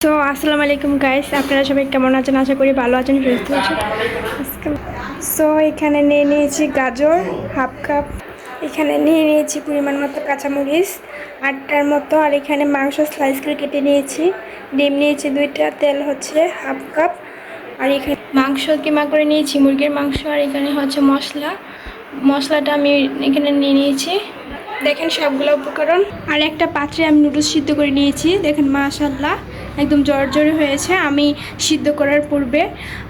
তো আসসালামু আলাইকুম গাইস, আপনারা সবাই কেমন আছেন? আশা করি ভালো আছেন, সুস্থ আছেন। সো এখানে নিয়ে নিয়েছি গাজর হাফ কাপ, এখানে নিয়ে নিয়েছি পরিমাণ মতো কাঁচামরিচ 8টার মতো, আর এখানে মাংস স্লাইস করে কেটে নিয়েছি, ডিম নিয়েছি 2টা, তেল হচ্ছে হাফ কাপ, আর এখানে মাংস কিমা করে নিয়েছি মুরগির মাংস, আর এখানে হচ্ছে মশলাটা আমি এখানে নিয়ে নিয়েছি। দেখেন সবগুলো উপকরণ। আর একটা পাত্রে আমি নুডলস সিদ্ধ করে নিয়েছি। দেখেন মাশাআল্লাহ একদম জড়জড়ে হয়েছে। আমি সিদ্ধ করার পূর্বে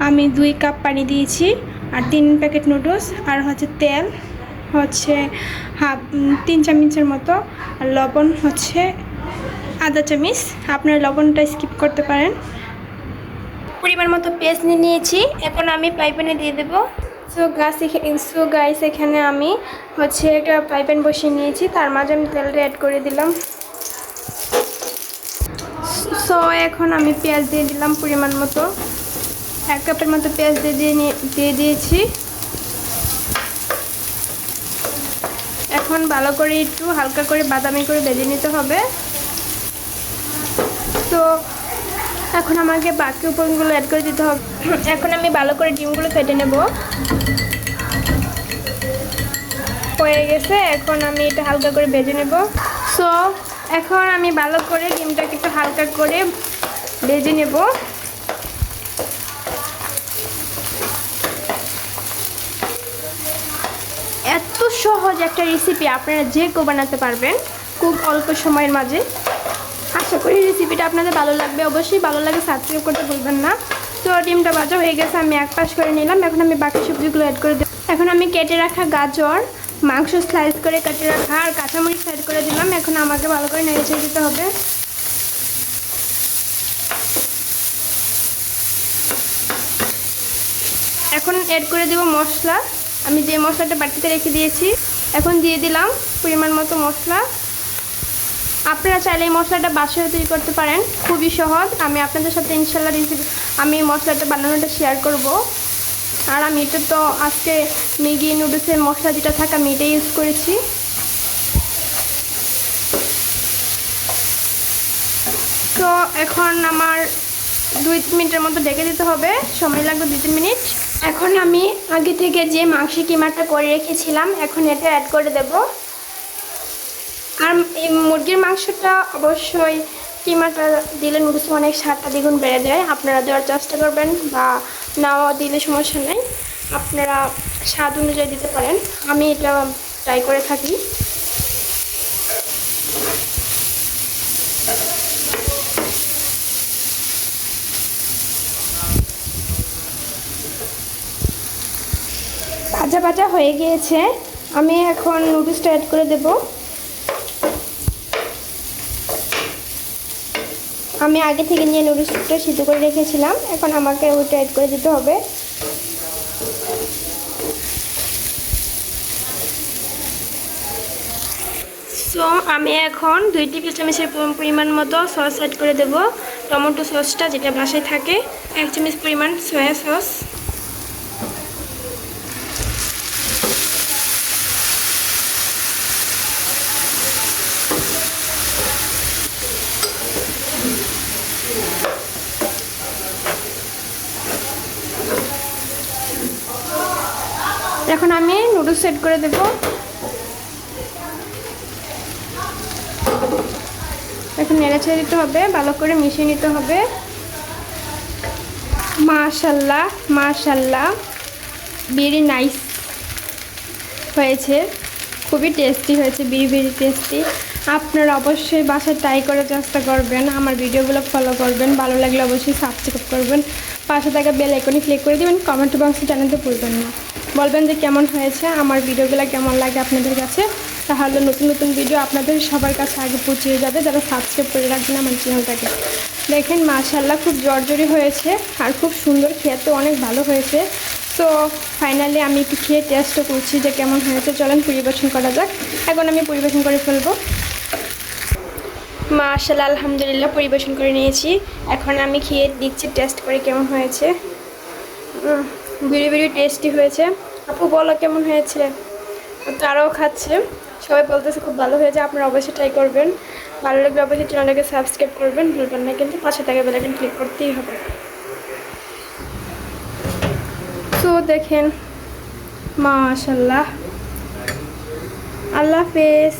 আমি 2 কাপ পানি দিয়েছি, আর 3 প্যাকেট নুডলস, আর হচ্ছে তেল হচ্ছে হাফ 3 চামচের মতো, আর লবণ হচ্ছে আধা চামচ। আপনারা লবণটা স্কিপ করতে পারেন। পরিমাণ মতো পেঁয়াজ নিয়ে নিয়েছি, এখন আমি ফ্রাই প্যানে দিয়ে দেবো। সো গাইস এখানে আমি হচ্ছে একটা ফ্রাই প্যান বসিয়ে নিয়েছি, তার মাঝে আমি তেলটা অ্যাড করে দিলাম। সো এখন আমি পেঁয়াজ দিয়ে দিলাম পরিমাণ মতো, 1 কাপের মতো পেঁয়াজ দিয়ে দিয়েছি। এখন ভালো করে একটু হালকা করে বাদামি করে ভেজে নিতে হবে। তো এখন আমাকে বাকি উপকরণগুলো অ্যাড করে দিতে হবে। এখন আমি ভালো করে ডিমগুলো ফেটে নেব। হয়ে গেছে, এখন আমি এটা হালকা করে ভেজে নেব। সো এখন আমি ভালো করে ডিমটাকে একটু হালকা করে ভেজে নেব। এত সহজ একটা রেসিপি আপনারা যে কেউ বানাতে পারবেন খুব অল্প সময়ের মাঝে। আশা করি রেসিপিটা আপনাদের ভালো লাগবে। অবশ্যই ভালো লাগে সাবস্ক্রাইব করতে ভুলবেন না। তো ডিমটা ভাজা হয়ে গেছে, আমি এক পাশ করে নিলাম। এখন আমি বাকি সবজিগুলো অ্যাড করে দিলাম। এখন আমি কেটে রাখা গাজর, মাংস স্লাইস করে কেটে রাখা, আর কাঁচামরিচ অ্যাড করে দিলাম। এখন আমাকে ভালো করে নেড়ে ছেড়ে দিতে হবে। এখন অ্যাড করে দেব মশলা। আমি যে মশলাটা বাটিতে রেখে দিয়েছি এখন দিয়ে দিলাম পরিমাণ মতো মশলা। আপনারা চাইলে এই মশলাটা বাসায় তৈরি করতে পারেন, খুবই সহজ। আমি আপনাদের সাথে ইনশাল্লাহ আমি মশলাটা বানানোটা শেয়ার করব। আর আমি এটা তো আজকে ম্যাগি নুডলসের মশলা যেটা থাকে আমি এটাই ইউজ করেছি। তো এখন আমার 2 মিনিটের মতো ঢেকে দিতে হবে, সময় লাগবে 2-3 মিনিট। এখন আমি আগে থেকে যে মাংস কিমাটা করে রেখেছিলাম এখন এটা অ্যাড করে দেব। আর এই মুরগির মাংসটা অবশ্যই কিমাটা দিলে নুডলস অনেক স্বাদটা দ্বিগুণ বেড়ে যায়। আপনারা দেওয়ার চেষ্টা করবেন, বা নাও দিলে সমস্যা নেই, আপনারা স্বাদ অনুযায়ী দিতে পারেন। আমি এটা ট্রাই করে থাকি। ভাজা ভাজা হয়ে গিয়েছে, আমি এখন নুডলসটা অ্যাড করে দেব। আমি আগে থেকে নিয়ে নুডলসটা সিদ্ধ করে রেখেছিলাম, এখন আমাকে ওইটা অ্যাড করে দিতে হবে। সো আমি এখন 2 টেবিল চামচের পরিমাণ মতো সস অ্যাড করে দেব। টমেটো সসটা যেটা বাসায় থাকে, 1 চামচ পরিমাণ সয়া সস, এখন আমি নুডলস অ্যাড করে দেব। এখন নেড়ে ছেড়ে দিতে হবে, ভালো করে মিশিয়ে নিতে হবে। মাশাল্লাহ মাশাল্লাহ, ভেরি নাইস হয়েছে, খুবই টেস্টি হয়েছে, ভেরি টেস্টি। আপনারা অবশ্যই বাসায় ট্রাই করে চেষ্টা করবেন, আমার ভিডিওগুলো ফলো করবেন, ভালো লাগলে অবশ্যই সাবস্ক্রাইব করবেন, পাশে থাকা বেল আইকনে ক্লিক করে দেবেন। কমেন্ট বক্সে জানাতে ভুলবেন না, বলবেন যে কেমন হয়েছে, আমার ভিডিওগুলো কেমন লাগে আপনাদের কাছে। তাহলে নতুন নতুন ভিডিও আপনাদের সবার কাছে আগে পৌঁছে যাবে, যারা সাবস্ক্রাইব করে রাখবেন আমার চ্যানেলটাকে। দেখেন মাশাল্লাহ খুব জর্জরি হয়েছে, আর খুব সুন্দর, খেতে অনেক ভালো হয়েছে। তো ফাইনালি আমি একটু খেয়ে টেস্টও করছি যে কেমন হয়েছে। চলেন পরিবেশন করা যাক। এখন আমি পরিবেশন করে ফেলবো। মাশাআল্লাহ আলহামদুলিল্লাহ পরিবেশন করে নিয়েছি। এখন আমি খেয়ে দিচ্ছি টেস্ট করে কেমন হয়েছে। ভেরি টেস্টি হয়েছে। আপু বলো কেমন হয়েছে? তারাও খাচ্ছে, সবাই বলতেছে খুব ভালো হয়েছে, আপনারা অবশ্যই ট্রাই করবেন। ভালো লাগলে অবশ্যই চ্যানেলটাকে সাবস্ক্রাইব করবেন, ভুলবেন না কিন্তু, পাশে থাকা বেল আইকন ক্লিক করতেই হবে। তো দেখেন, মাশাআল্লাহ। আল্লাহ হাফেজ।